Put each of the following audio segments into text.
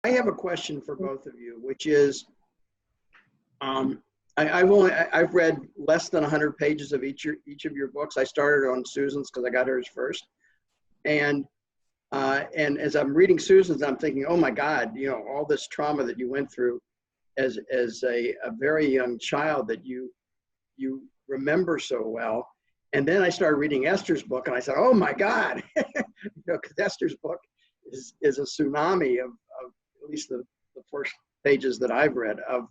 I have a question for both of you, which is, I've read less than 100 pages of each of your books. I started on Susan's because I got hers first, and as I'm reading Susan's, I'm thinking, oh my God, all this trauma that you went through as a very young child that you remember so well. And then I started reading Esther's book, and I said, oh my God, because Esther's book is a tsunami of at least the first pages that I've read of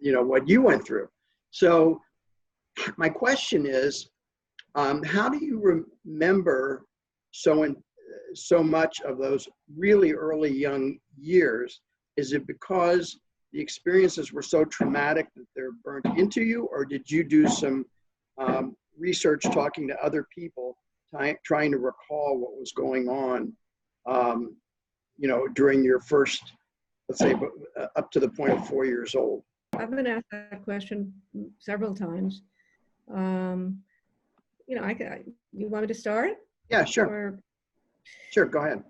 what you went through. So my question is, how do you remember so much of those really early young years? Is it because the experiences were so traumatic that they're burned into you, or did you do some research talking to other people, trying to recall what was going on, during your first, let's say, up to the point of 4 years old? I've been asked that question several times. You want me to start? Yeah, sure. Or, sure, go ahead.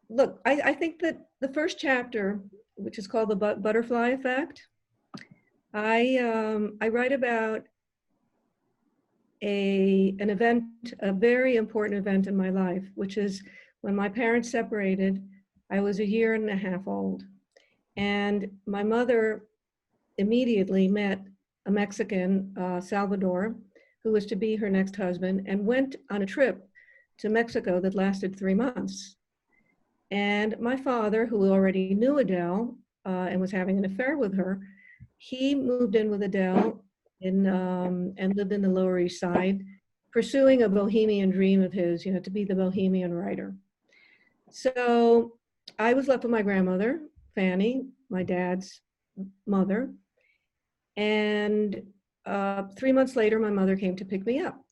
Look, I think that the first chapter, which is called the butterfly effect, I write about an event, a very important event in my life, which is when my parents separated. I was 1.5 years old, and my mother immediately met a Mexican, Salvador, who was to be her next husband, and went on a trip to Mexico that lasted 3 months. And my father, who already knew Adele and was having an affair with her, he moved in with Adele and lived in the Lower East Side, pursuing a bohemian dream of his, to be the bohemian writer. So I was left with my grandmother, Fanny, my dad's mother. And 3 months later, my mother came to pick me up.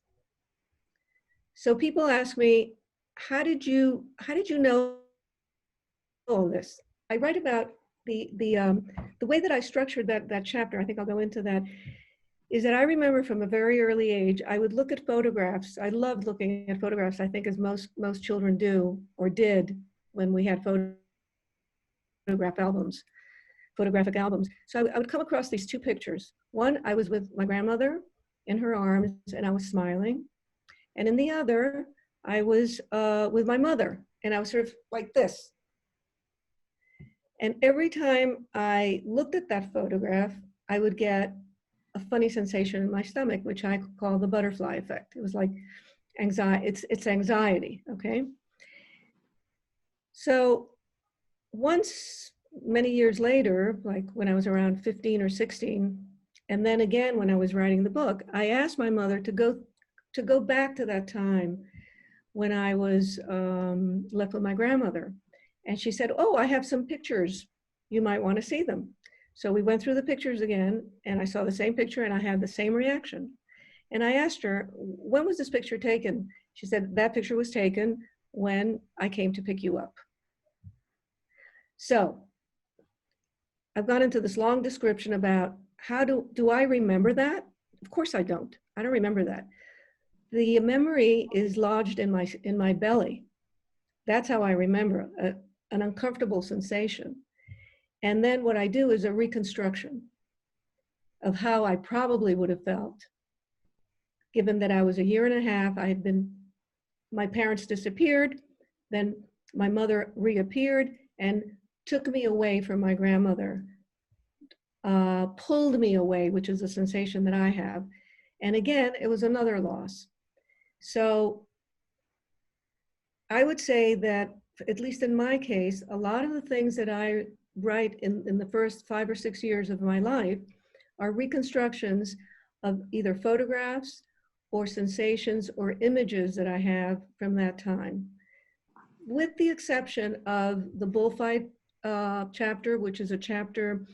So people ask me, how did you know all this? I write about the way that I structured that chapter. I think I'll go into that. Is that I remember from a very early age, I would look at photographs. I loved looking at photographs, I think, as most children do or did when we had photographic albums. So I would come across these two pictures. One, I was with my grandmother in her arms and I was smiling. And in the other, I was with my mother and I was sort of like this. And every time I looked at that photograph, I would get a funny sensation in my stomach, which I call the butterfly effect. It was like anxiety, it's anxiety, okay? So once, many years later, like when I was around 15 or 16, and then again when I was writing the book, I asked my mother to go back to that time when I was left with my grandmother. And she said, oh, I have some pictures. You might want to see them. So we went through the pictures again, and I saw the same picture, and I had the same reaction. And I asked her, when was this picture taken? She said, that picture was taken when I came to pick you up. So I've gone into this long description about how do I remember that? Of course I don't. I don't remember that. The memory is lodged in my belly. That's how I remember an uncomfortable sensation. And then what I do is a reconstruction of how I probably would have felt, given that I was 1.5 years. My parents disappeared, then my mother reappeared and took me away from my grandmother, pulled me away, which is a sensation that I have. And again, it was another loss. So I would say that, at least in my case, a lot of the things that I write in the first 5 or 6 years of my life are reconstructions of either photographs or sensations or images that I have from that time, with the exception of the bullfight chapter, which is a chapter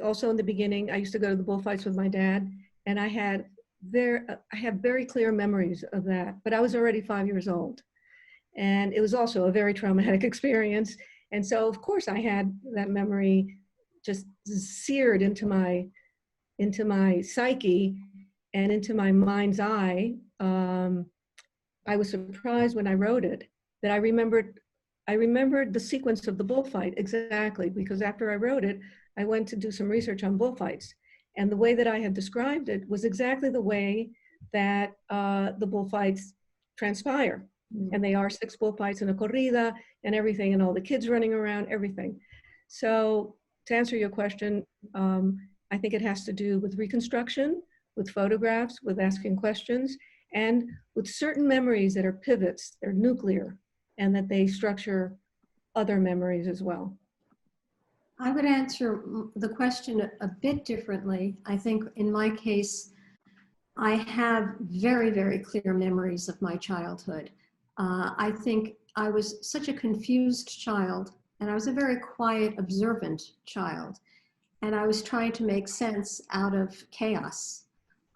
also in the beginning. I used to go to the bullfights with my dad, and I have very clear memories of that, but I was already 5 years old. And it was also a very traumatic experience. And so, of course, I had that memory just seared into my psyche and into my mind's eye. I was surprised when I wrote it that I I remembered the sequence of the bullfight exactly, because after I wrote it, I went to do some research on bullfights. And the way that I had described it was exactly the way that the bullfights transpire. And they are 6 bullfights in a corrida and everything, and all the kids running around, everything. So to answer your question, I think it has to do with reconstruction, with photographs, with asking questions, and with certain memories that are pivots, they're nuclear, and that they structure other memories as well. I would answer the question a bit differently. I think in my case, I have very, very clear memories of my childhood. I think I was such a confused child, and I was a very quiet, observant child. And I was trying to make sense out of chaos.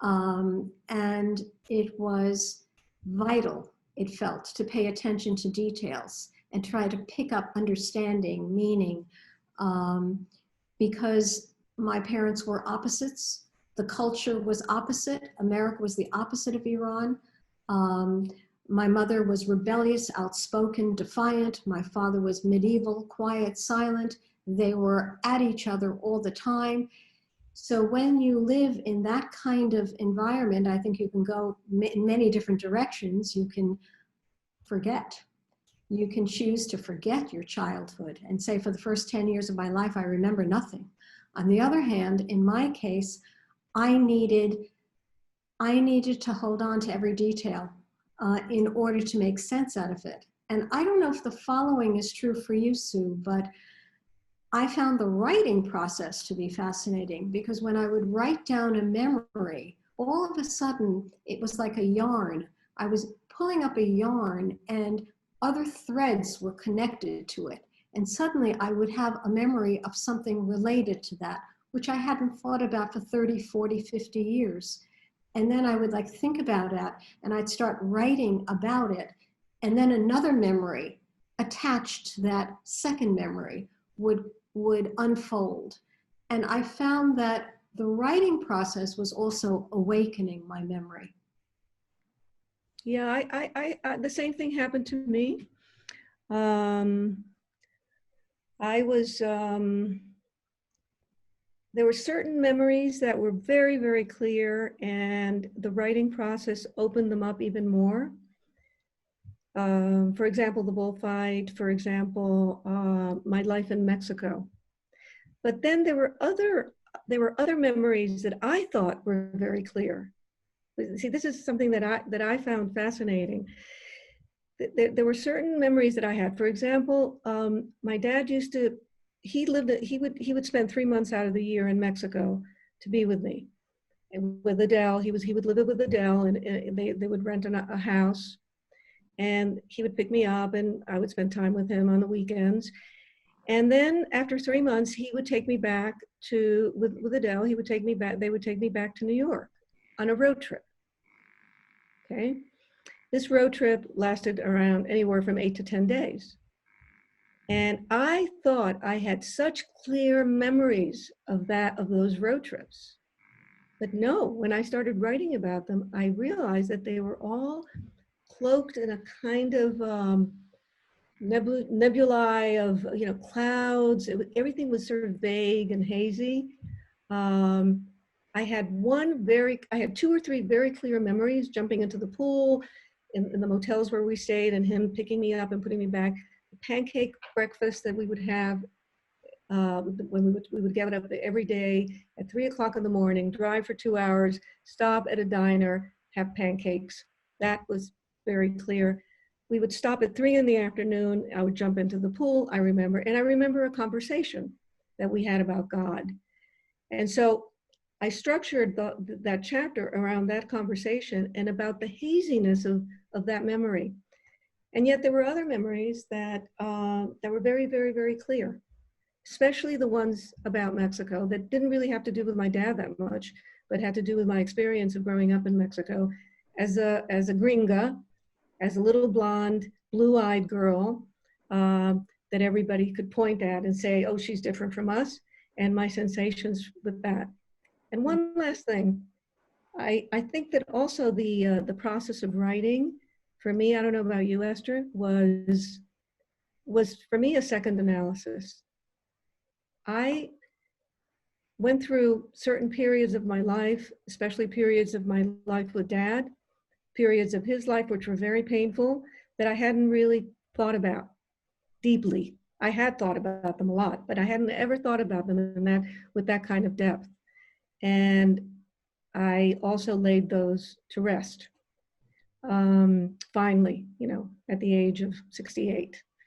And it was vital, it felt, to pay attention to details and try to pick up understanding, meaning, because my parents were opposites. The culture was opposite. America was the opposite of Iran. My mother was rebellious, outspoken, defiant. My father was medieval, quiet, silent. They were at each other all the time. So when you live in that kind of environment, I think you can go in many different directions. You can forget. You can choose to forget your childhood and say, for the first 10 years of my life, I remember nothing. On the other hand, in my case, I needed to hold on to every detail in order to make sense out of it. And I don't know if the following is true for you, Sue, but I found the writing process to be fascinating, because when I would write down a memory, all of a sudden it was like a yarn. I was pulling up a yarn and other threads were connected to it. And suddenly I would have a memory of something related to that, which I hadn't thought about for 30, 40, 50 years. And then I would like think about that and I'd start writing about it. And then another memory attached to that second memory would unfold. And I found that the writing process was also awakening my memory. Yeah, I the same thing happened to me. I was, there were certain memories that were very, very clear, and the writing process opened them up even more. For example, the bullfight, for example, my life in Mexico. But then there were other memories that I thought were very clear. See, this is something that I found fascinating. There were certain memories that I had. For example, my dad used to, he would spend 3 months out of the year in Mexico to be with me. And with Adele, he would live with Adele, and they would rent a house, and he would pick me up, and I would spend time with him on the weekends. And then after 3 months, he would take me back to, with Adele, he would take me back, they would take me back to New York on a road trip. Okay. This road trip lasted around anywhere from 8 to 10 days. And I thought I had such clear memories of those road trips. But no, when I started writing about them, I realized that they were all cloaked in a kind of nebulae of, you know, clouds. Everything was sort of vague and hazy. I had 2 or 3 very clear memories: jumping into the pool in the motels where we stayed, and him picking me up and putting me back. The pancake breakfast that we would have when we would get up every day at 3 o'clock in the morning, drive for 2 hours, stop at a diner, have pancakes. That was very clear. We would stop at 3 in the afternoon. I would jump into the pool, I remember. And I remember a conversation that we had about God. And so I structured that chapter around that conversation and about the haziness of that memory. And yet there were other memories that were very, very, very clear, especially the ones about Mexico that didn't really have to do with my dad that much, but had to do with my experience of growing up in Mexico as a gringa, as a little blonde, blue-eyed girl that everybody could point at and say, oh, she's different from us, and my sensations with that. And one last thing, I think that also the process of writing, for me, I don't know about you, Esther, was was for me a second analysis. I went through certain periods of my life, especially periods of my life with Dad, periods of his life which were very painful, that I hadn't really thought about deeply. I had thought about them a lot, but I hadn't ever thought about them with that kind of depth. And I also laid those to rest. Finally, at the age of 68.